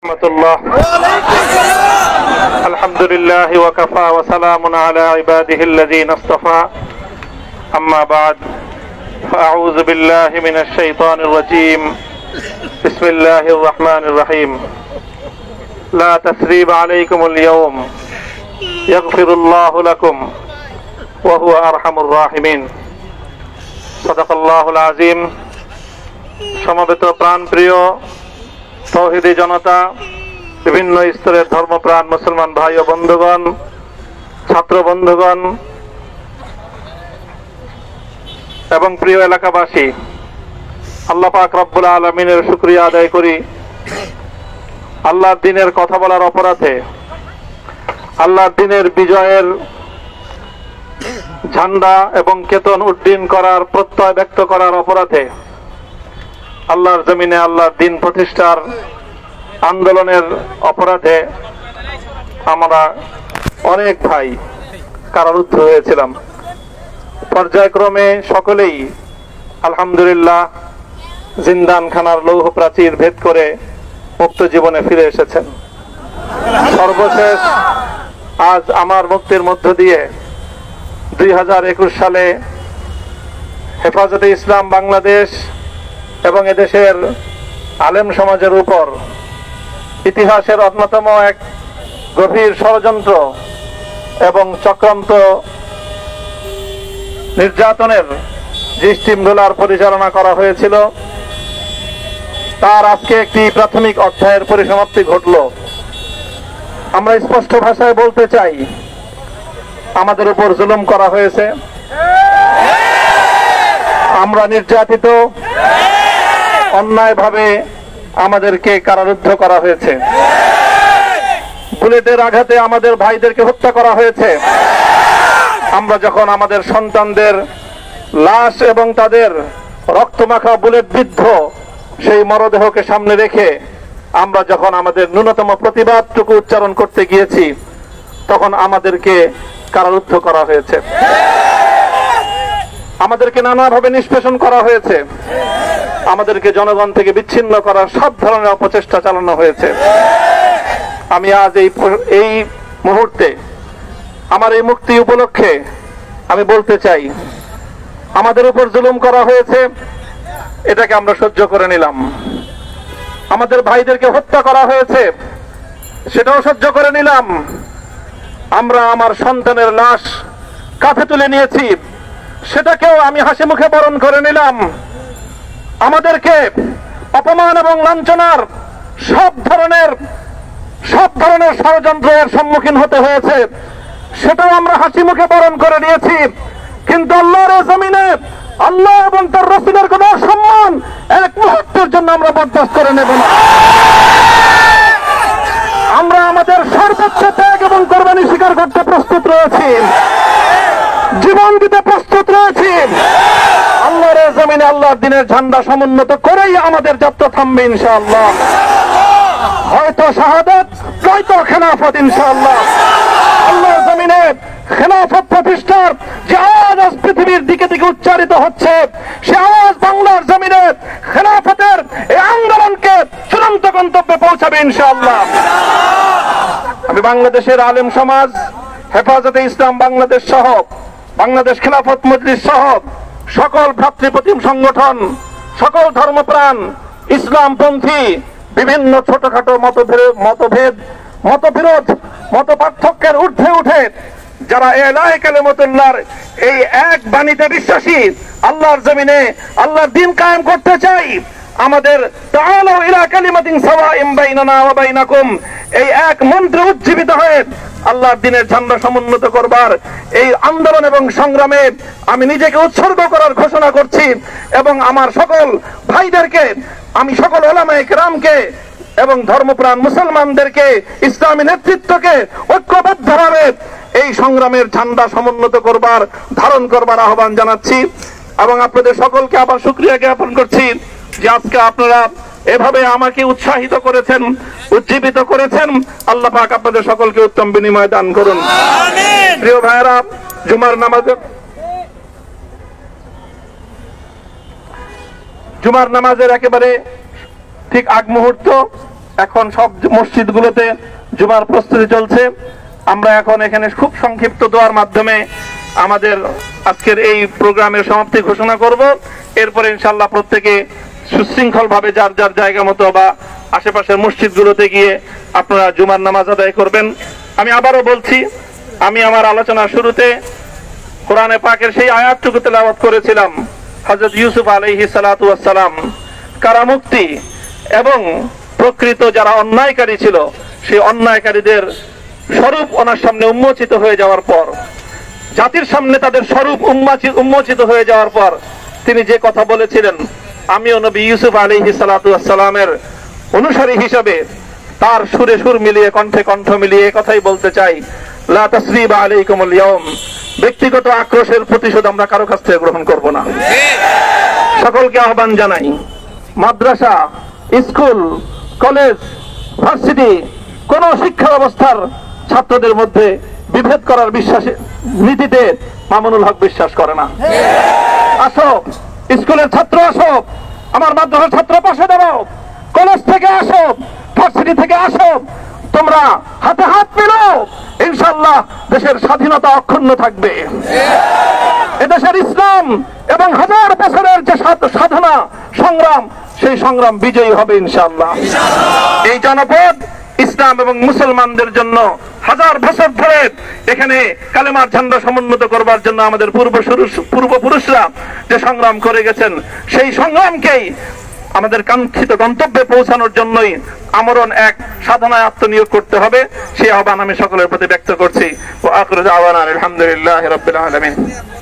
الله الحمد لله وكفى وسلام على عباده الذين اصطفى أما بعد فأعوذ بالله من الشيطان الرجيم بسم الله الرحمن الرحيم لا تثريب عليكم اليوم يغفر الله لكم وهو أرحم الراحمين صدق الله العظيم সমবেত প্রাণপ্রিয় তৌহিদি জনতা, বিভিন্ন স্তরের ধর্মপ্রাণ মুসলমান ভাই ও বন্ধুগণ, ছাত্র বন্ধুগণ এবং প্রিয় এলাকাবাসী, আল্লাহ পাক রব্বুল আলামিনের শুকরিয়া আদায় করি। আল্লাহর দ্বীনের কথা বলার অপরাধে, আল্লাহর দ্বীনের বিজয়ের ঝান্ডা এবং কেতন উড্ডীন করার প্রত্যয় ব্যক্ত করার অপরাধে, আল্লাহর জমিনে আল্লাহর দ্বীন প্রতিষ্ঠার আন্দোলনের অপরাধে আমরা অনেক ভাই কারারুদ্ধ হয়েছিলাম। পর্যায়ক্রমে সকলেই আলহামদুলিল্লাহ জিন্দানখানার লৌহ প্রাচীর ভেদ করে মুক্ত জীবনে ফিরে এসেছেন। সর্বশেষ আজ আমার মুক্তির মধ্য দিয়ে 2021 সালে হেফাজতে ইসলাম বাংলাদেশ এবং এদেশের আলেম সমাজের উপর ইতিহাসের অন্যতম এক গভীর ষড়যন্ত্র এবং চক্রান্ত নির্যাতনের যে স্টিমরোলার পরিচালনা করা হয়েছিল, তার আজকে একটি প্রাথমিক অধ্যায়ের পরিসমাপ্তি ঘটল। আমরা স্পষ্ট ভাষায় বলতে চাই, আমাদের উপর জুলুম করা হয়েছে, আমরা নির্যাতিত, অন্যায়ভাবে আমাদেরকে কারারুদ্ধ করা হয়েছে, বুলেটের আঘাতে আমাদের ভাইদেরকে হত্যা করা হয়েছে। আমরা যখন আমাদের সন্তানদের লাশ এবং তাদের রক্তমাখা বুলেট বিদ্ধ সেই মরদেহকে সামনে রেখে আমরা যখন আমাদের ন্যূনতম প্রতিবাদটুকু উচ্চারণ করতে গিয়েছি, তখন আমাদেরকে কারারুদ্ধ করা হয়েছে, আমাদেরকে নানাভাবে নিষ্পেষণ করা হয়েছে, আমাদেরকে জনগণ থেকে বিচ্ছিন্ন করার সব ধরনের অপচেষ্টা চালানো হয়েছে। আমি আজ এই মুহূর্তে আমার এই মুক্তি উপলক্ষে আমি বলতে চাই, আমাদের উপর জুলুম করা হয়েছে, এটাকে আমরা সহ্য করে নিলাম। আমাদের ভাইদেরকে হত্যা করা হয়েছে, সেটাও সহ্য করে নিলাম। আমরা আমার সন্তানের লাশ কাঁধে তুলে নিয়েছি, সেটাকেও আমি হাসি মুখে বরণ করে নিলাম। আমাদেরকে অপমান এবং লাঞ্ছনার সব ধরনের ষড়যন্ত্রের সম্মুখীন হতে হয়েছে, সেটাও আমরা হাসি মুখে বরণ করে নিয়েছি। কিন্তু আল্লাহর জমিনে আল্লাহ এবং তার রাসূলের কোন সম্মান এক মুহূর্তের জন্য আমরা বরদাস্ত করে নেব না। আমরা আমাদের সর্বোচ্চ ত্যাগ এবং কোরবানি স্বীকার করতে প্রস্তুত রয়েছি, জীবন দিতে প্রস্তুত রয়েছি। আল্লাহর জমিনে আল্লাহর দ্বীনের ঝান্ডা সমুন্নত করেই আমাদের যাত্রা থামবে ইনশাআল্লাহ। হয়তো শাহাদাত, নয়তো খেলাফত ইনশাআল্লাহ। আল্লাহর জমিনে খেলাফত প্রতিষ্ঠার যে আওয়াজ আজ পৃথিবীর দিকে দিকে উচ্চারিত হচ্ছে, সে আওয়াজ বাংলার জমিনে খেলাফতের এই আন্দোলনকে চূড়ান্ত গন্তব্যে পৌঁছাবে ইনশাআল্লাহ। আমি বাংলাদেশের আলেম সমাজ, হেফাজতে ইসলাম বাংলাদেশ সহ বাংলাদেশ খেলাফত মজলিস সহ সকল ভ্রাতৃপ্রতিম সংগঠন, সকল ধর্মপ্রাণ ইসলামপন্থী বিভিন্ন ছোটখাটো মতবিরোধ, মত পার্থক্যের ঊর্ধ্বে উঠে যারা ইলাহি কালিমাতুল্লাহর এই এক বাণীতে বিশ্বাসী, আল্লাহর জমিনে আল্লাহর দ্বীন কায়েম করতে চাই, আমাদের তাআলাউ ইলা কালিমাতিন সাওয়াইন বাইনানা ওয়া বাইনাকুম এই এক মন্ত্রে উজ্জীবিত হয়ে আল্লাহর দ্বীনের ঝান্ডা সমুন্নত করবার এই আন্দোলন এবং সংগ্রামে আমি নিজেকে উৎসর্গ করার ঘোষণা করছি। এবং আমার সকল ভাইদেরকে, আমি সকল উলামায়ে কেরামকে এবং ধর্মপ্রাণ মুসলমানদেরকে, ইসলামী নেতৃত্বকে ঐক্যবদ্ধভাবে এই সংগ্রামের ঝান্ডা সমুন্নত করবার, ধারণ করবার আহ্বান জানাচ্ছি। এবং আপনাদের সকলকে আবার শুকরিয়া জ্ঞাপন করছি যে আজকে আপনারা এভাবে আমাকে উৎসাহিত করেছেন, উজ্জীবিত করেছেন। আল্লাহ পাক আপনাদের সকলকে উত্তম বিনিময় দান করুন। প্রিয় ভাইরা, জুমার নামাজের একেবারে ঠিক আগ মুহূর্ত এখন সব মসজিদগুলোতে জুমার প্রস্তুতি চলছে। আমরা এখন এখানে খুব সংক্ষিপ্ত দোয়ার মাধ্যমে আমাদের আজকের এই প্রোগ্রামের সমাপ্তি ঘোষণা করব। এরপরে ইনশাআল্লাহ প্রত্যেকে সুশৃঙ্খল ভাবে যার যার জায়গা মতো বা আশেপাশের মসজিদগুলোতে গিয়ে আপনারা জুমার নামাজ আদায় করবেন। আমি আবারও বলছি, আমি আমার আলোচনার শুরুতে কোরআনে পাকের সেই আয়াতটুকু তেলাওয়াত করেছিলাম, হযরত ইউসুফ আলাইহিস সালাতু ওয়াস সালাম কারামুক্তি এবং প্রকৃত যারা অন্যায়কারী ছিল সেই অন্যায়কারীদের স্বরূপ ওনার সামনে উন্মোচিত হয়ে যাওয়ার পর, জাতির সামনে তাদের স্বরূপ উন্মোচিত হয়ে যাওয়ার পর তিনি যে কথা বলেছিলেন, আমিও নবী ইউসুফ আলাইহিস সালাতু ওয়াস সালামের অনুসারী হিসাবে তার সুরে সুর মিলিয়ে কণ্ঠে কণ্ঠ মিলিয়ে কথাই বলতে চাই, লা তাসরিবা আলাইকুমুল ইয়াউম, ব্যক্তিগত আক্রোশের প্রতিশোধ আমরা কারো কাছ থেকে গ্রহণ করব না। সকলকে আহ্বান জানাই, মাদ্রাসা, স্কুল, কলেজ, ভার্সিটি কোন শিক্ষা ব্যবস্থার ছাত্রদের মধ্যে বিভেদ করার নীতিতে মামুনুল হক বিশ্বাস করে না। আসো, স্কুলের ছাত্র আসো, আমার মাদ্রাসার ছাত্র পাশে দাঁড়াও, কলেজ থেকে আসো, ভার্সিটি থেকে আসো, তোমরা হাতে হাত মিলাও, ইনশাআল্লাহ দেশের স্বাধীনতা অক্ষুণ্ণ থাকবে। এদেশের ইসলাম এবং হাজার বছরের যে সাধনা সংগ্রাম, সেই সংগ্রাম বিজয়ী হবে ইনশাআল্লাহ। এই জনপদ ইসলাম এবং মুসলমানদের জন্য হাজার বছর ধরে এখানে কালেমার ঝান্ডা সমুন্নত করবার জন্য আমাদের পূর্বপুরুষরা যে সংগ্রাম করে গেছেন, সেই সংগ্রামকেই আমাদের কাঙ্ক্ষিত গন্তব্যে পৌঁছানোর জন্যই আমরণ এক সাধনায় আত্মনিয়োগ করতে হবে। সেই আহ্বান আমি সকলের প্রতি ব্যক্ত করছি। ওয়া আখিরু দাওয়ানা আলহামদুলিল্লাহি রাব্বিল আলামিন।